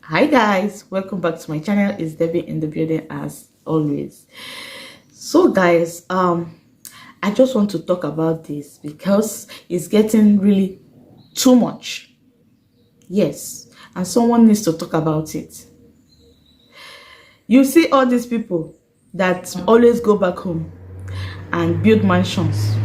Hi guys, welcome back to my channel. It's Debbie in the building as always. So guys, I just want to talk about this because it's getting really too much. Yes, and someone needs to talk about it. You see all these people that always go back home and build mansions.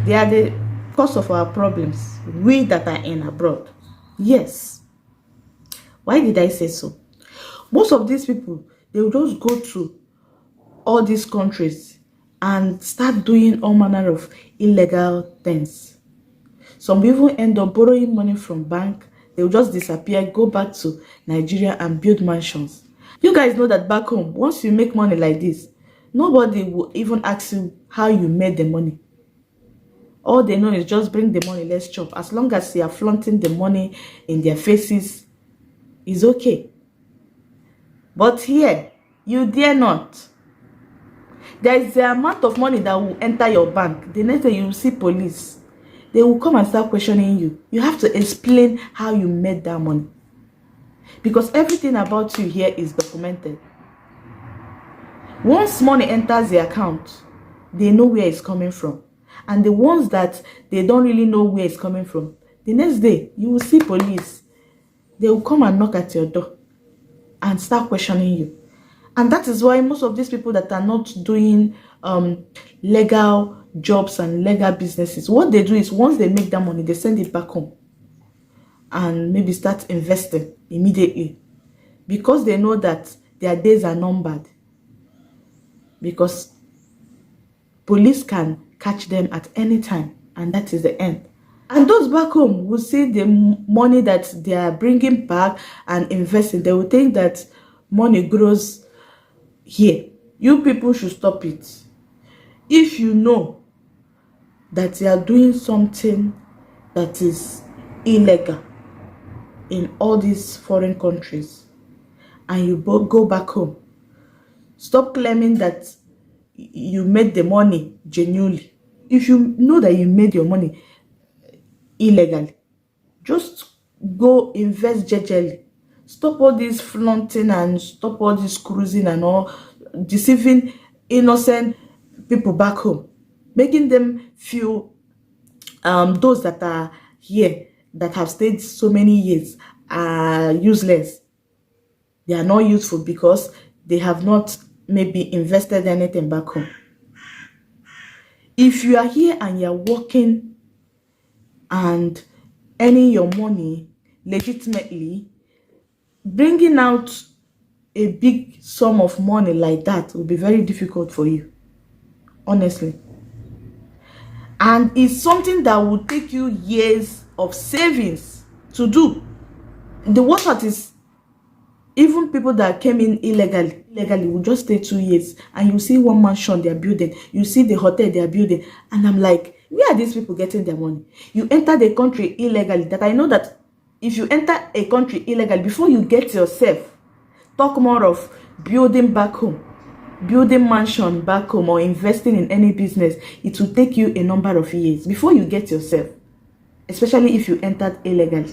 They are the cause of our problems, we that are in abroad. Yes. Why did I say so? Most of these people, they will just go to all these countries and start doing all manner of illegal things. Some people end up borrowing money from bank. They will just disappear, go back to Nigeria and build mansions. You guys know that back home, once you make money like this, nobody will even ask you how you made the money. All they know is just bring the money, let's chop. As long as they are flaunting the money in their faces, it's okay. But here, you dare not. There is the amount of money that will enter your bank. The next day you will see police. They will come and start questioning you. You have to explain how you made that money. Because everything about you here is documented. Once money enters the account, they know where it's coming from. And the ones that they don't really know where it's coming from, the next day you will see police. They will come and knock at your door and start questioning you. And that is why most of these people that are not doing legal jobs and legal businesses, what they do is once they make that money, they send it back home and maybe start investing immediately, because they know that their days are numbered, because police can catch them at any time, and that is the end. And those back home will see the money that they are bringing back and investing. They will think that money grows here. You people should stop it. If you know that you are doing something that is illegal in all these foreign countries and you go back home, stop claiming that you made the money genuinely. If you know that you made your money illegally, just go invest jejely. Stop all this flaunting and stop all this cruising and all deceiving innocent people back home, making them feel those that are here that have stayed so many years are useless. They are not useful because they have not maybe invested anything back home. If you are here and you are working and earning your money legitimately, bringing out a big sum of money like that will be very difficult for you, honestly. And it's something that will take you years of savings to do. The worst part is, even people that came in illegally will just stay 2 years, and you see one mansion they are building, you see the hotel they are building, and I'm like, where are these people getting their money? You enter the country illegally. That I know that if you enter a country illegally, before you get yourself, talk more of building back home, building mansion back home, or investing in any business, it will take you a number of years before you get yourself, especially if you entered illegally.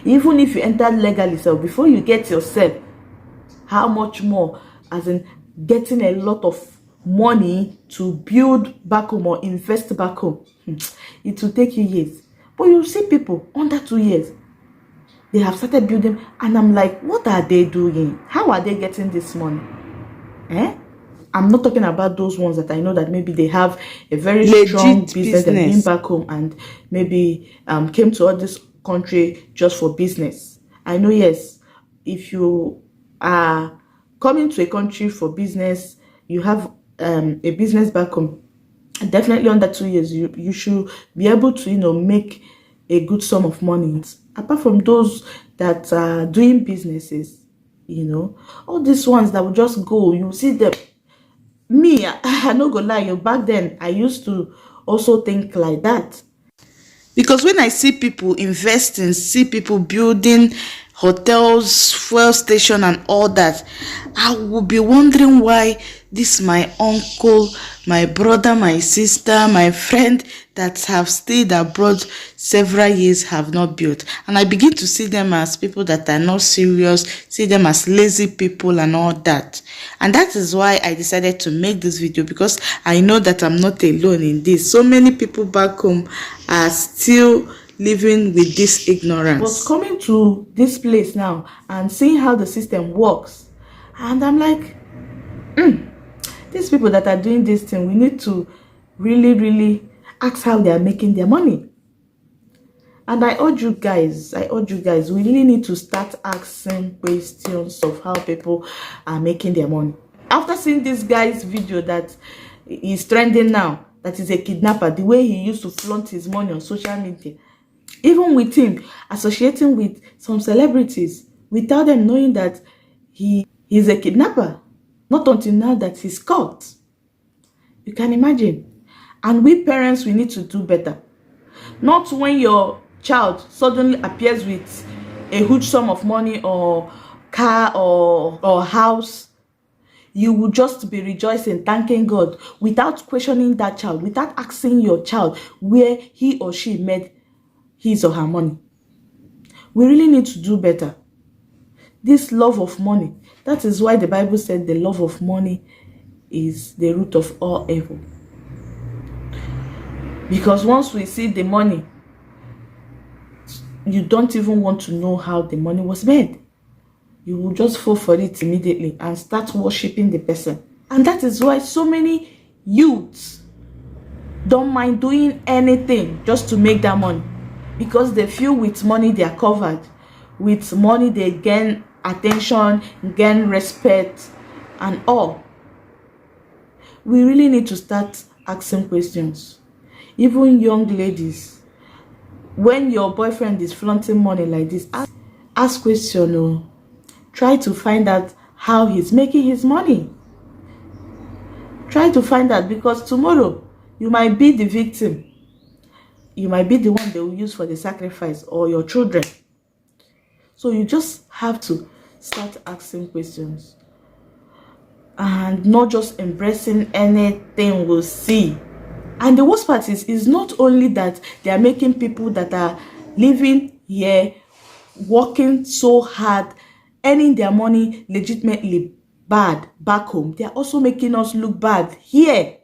Even if you entered legally, so before you get yourself, how much more, as in getting a lot of money to build back home or invest back home, it will take you years. But you see people under 2 years, they have started building, and I'm like, what are they doing? How are they getting this money? I'm not talking about those ones that I know that maybe they have a very strong business and been back home and maybe came to all this country just for business. I know, yes, if you are coming to a country for business, you have a business back home, definitely under 2 years you should be able to make a good sum of money. Apart from those that are doing businesses, all these ones that will just go, you see them. Me, I no go lie, back then I used to also think like that. Because when I see people investing, see people building hotels, fuel station and all that, I will be wondering why this my uncle, my brother, my sister, my friend that have stayed abroad several years have not built. And I begin to see them as people that are not serious, see them as lazy people and all that. And that is why I decided to make this video, because I know that I'm not alone in this. So many people back home are still living with this ignorance. But coming to this place now and seeing how the system works, and I'm like, these people that are doing this thing, we need to really ask how they are making their money. And I urge you guys, we really need to start asking questions of how people are making their money. After seeing this guy's video that is trending now, that is a kidnapper, the way he used to flaunt his money on social media, even with him associating with some celebrities without them knowing that he is a kidnapper, not until now that he's caught. You can imagine. And we parents, we need to do better. Not when your child suddenly appears with a huge sum of money or car or house, you will just be rejoicing, thanking God, without questioning that child, without asking your child where he or she made his or her money. We really need to do better. This love of money, that is why the Bible said the love of money is the root of all evil. Because once we see the money, you don't even want to know how the money was made. You will just fall for it immediately and start worshiping the person. And that is why so many youths don't mind doing anything just to make that money, because they feel with money they are covered. With money they gain attention, gain respect and all. We really need to start asking questions. Even young ladies, when your boyfriend is flaunting money like this, ask question. Oh, try to find out how he's making his money. Try to find out, because tomorrow you might be the victim. You might be the one they will use for the sacrifice, or your children. So you just have to start asking questions and not just embracing anything we'll see. And the worst part is not only that they are making people that are living here, working so hard, earning their money legitimately bad back home, they are also making us look bad here.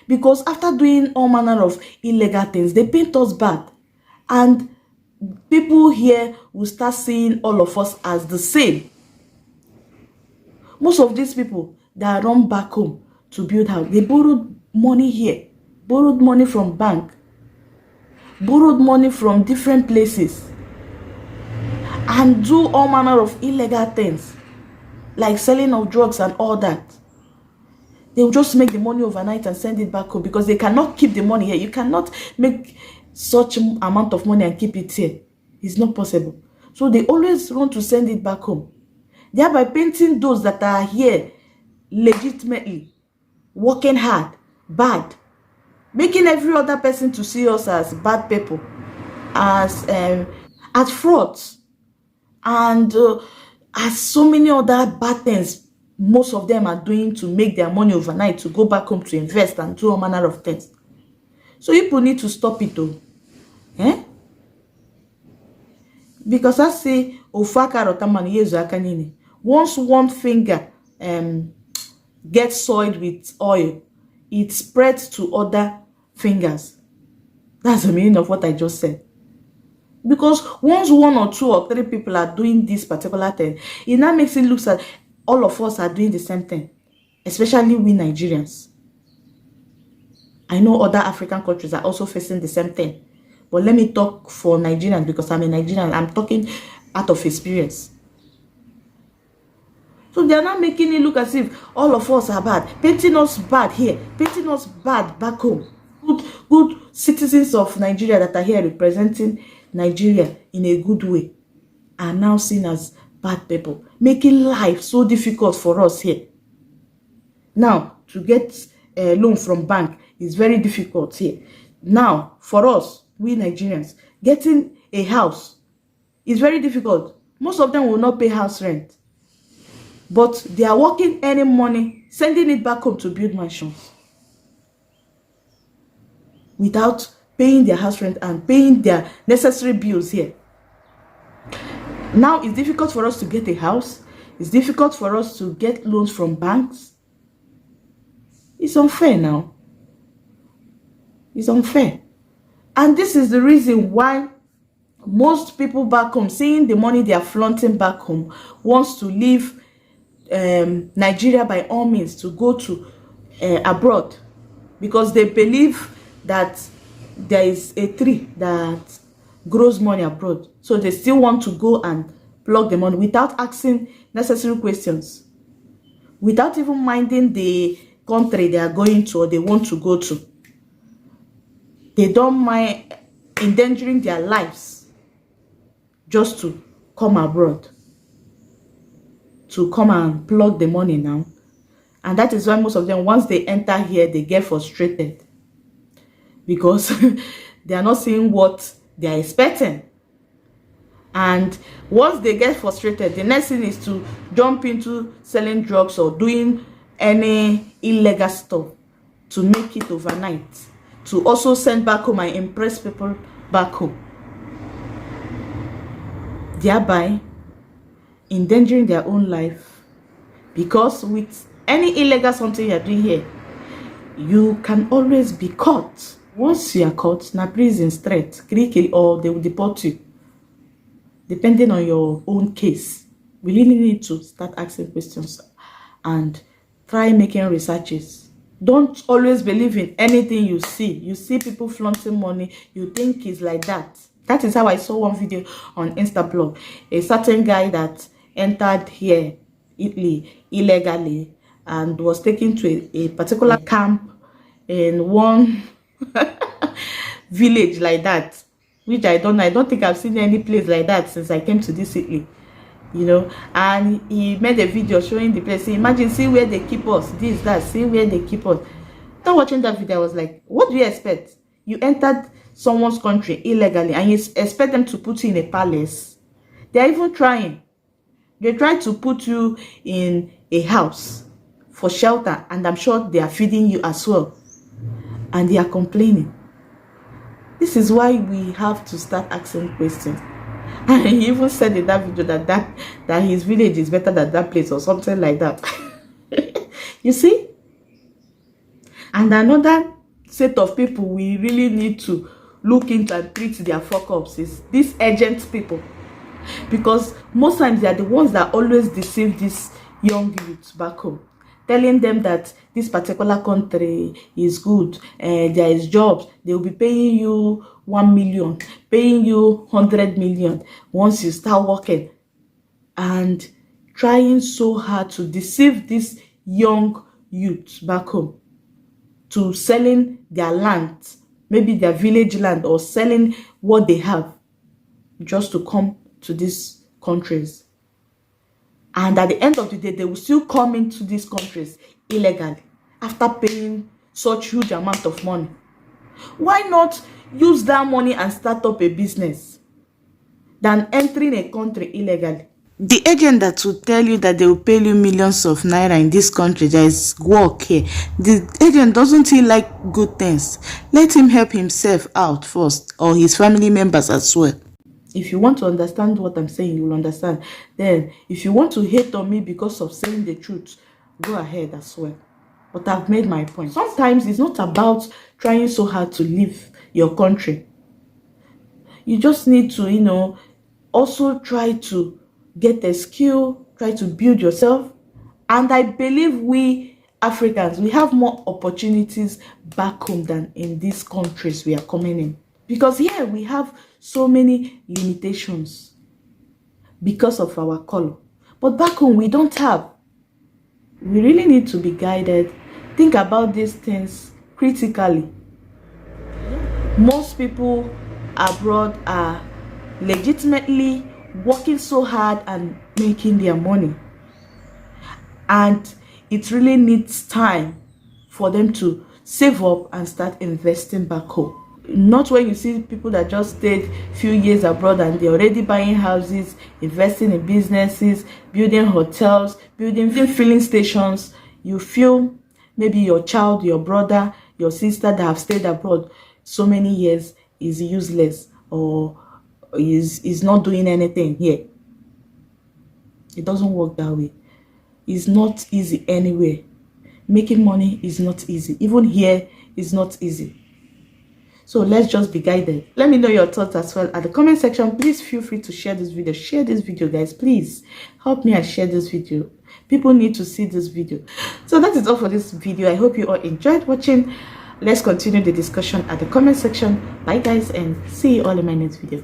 Because after doing all manner of illegal things, they paint us bad. And people here will start seeing all of us as the same. Most of these people that run back home to build house, they borrowed money here, borrowed money from bank, borrowed money from different places, and do all manner of illegal things, like selling of drugs and all that. They will just make the money overnight and send it back home, because they cannot keep the money here. You cannot make such amount of money and keep it here. It's not possible. So they always want to send it back home, thereby painting those that are here legitimately working hard bad, making every other person to see us as bad people, as frauds, and as so many other bad things most of them are doing to make their money overnight, to go back home to invest and do all manner of things. So people need to stop it though. Because I say, once one finger gets soiled with oil, it spreads to other fingers. That's the meaning of what I just said. Because once one or two or three people are doing this particular thing, it now makes it look like all of us are doing the same thing, especially we Nigerians. I know other African countries are also facing the same thing, but let me talk for Nigerians, because I'm a Nigerian. I'm talking out of experience. So they are not making it look as if all of us are bad, painting us bad here, painting us bad back home. Good citizens of Nigeria that are here representing Nigeria in a good way are now seen as bad people, making life so difficult for us here. Now, to get a loan from bank is very difficult here. Now, for us, we Nigerians, getting a house is very difficult. Most of them will not pay house rent. but they are working, earning money, sending it back home to build mansions without paying their house rent and paying their necessary bills here. Now it's difficult for us to get a house. It's difficult for us to get loans from banks. It's unfair now. It's unfair. And this is the reason why most people back home, seeing the money they are flaunting back home, wants to leave Nigeria by all means to go to abroad, because they believe that there is a tree that grows money abroad. So they still want to go and plug the money without asking necessary questions, without even minding the country they are going to or they want to go to. They don't mind endangering their lives just to come abroad, to come and plug the money now. And that is why most of them, once they enter here, they get frustrated, because they are not seeing what they are expecting. And once they get frustrated, the next thing is to jump into selling drugs or doing any illegal stuff to make it overnight, to also send back home and impress people back home, thereby endangering their own life. Because with any illegal something you are doing here, you can always be caught. Once you are caught, na prison straight, or they will deport you, depending on your own case. We really need to start asking questions and try making researches. Don't always believe in anything you see. You see people flaunting money, you think it's like that. That is how I saw one video on Instablog. A certain guy that entered here, Italy, illegally, and was taken to a particular camp in one village like that, which I don't think I've seen any place like that since I came to this city, you know. And he made a video showing the place. Imagine, see where they keep us, this, that, see where they keep us. After watching that video, I was like, what do you expect? You entered someone's country illegally and you expect them to put you in a palace? They're even trying. They try to put you in a house for shelter, and I'm sure they are feeding you as well, and they are complaining. This is why we have to start asking questions. And he even said in that video that his village is better than that place or something like that. You see? And another set of people we really need to look into and treat their fuck-ups is these agent people. Because most times they are the ones that always deceive these young youths back home, telling them that this particular country is good, there is jobs, they will be paying you 1 million, paying you 100 million once you start working, and trying so hard to deceive these young youths back home to selling their land, maybe their village land, or selling what they have just to come to these countries. And at the end of the day, they will still come into these countries illegally after paying such huge amount of money. Why not use that money and start up a business than entering a country illegally? The agent that will tell you that they will pay you millions of naira in this country, there is work here. The agent, doesn't he like good things? Let him help himself out first, or his family members as well. If you want to understand what I'm saying, you will understand. Then, if you want to hate on me because of saying the truth, go ahead as well. But I've made my point. Sometimes it's not about trying so hard to leave your country. You just need to, also try to get a skill, try to build yourself. And I believe we Africans, we have more opportunities back home than in these countries we are coming in. Because here we have so many limitations because of our color. But back home we don't have. We really need to be guided. Think about these things critically. Most people abroad are legitimately working so hard and making their money. And it really needs time for them to save up and start investing back home. Not when you see people that just stayed few years abroad and they're already buying houses, investing in businesses, building hotels, building filling stations. You feel maybe your child, your brother, your sister that have stayed abroad so many years is useless, or is not doing anything here. It doesn't work that way. It's not easy anywhere. Making money is not easy. Even here is not easy. So let's just be guided. Let me know your thoughts as well at the comment section. Please feel free to share this video. Share this video, guys. Please help me and share this video. People need to see this video. So that is all for this video. I hope you all enjoyed watching. Let's continue the discussion at the comment section. Bye guys, and see you all in my next video.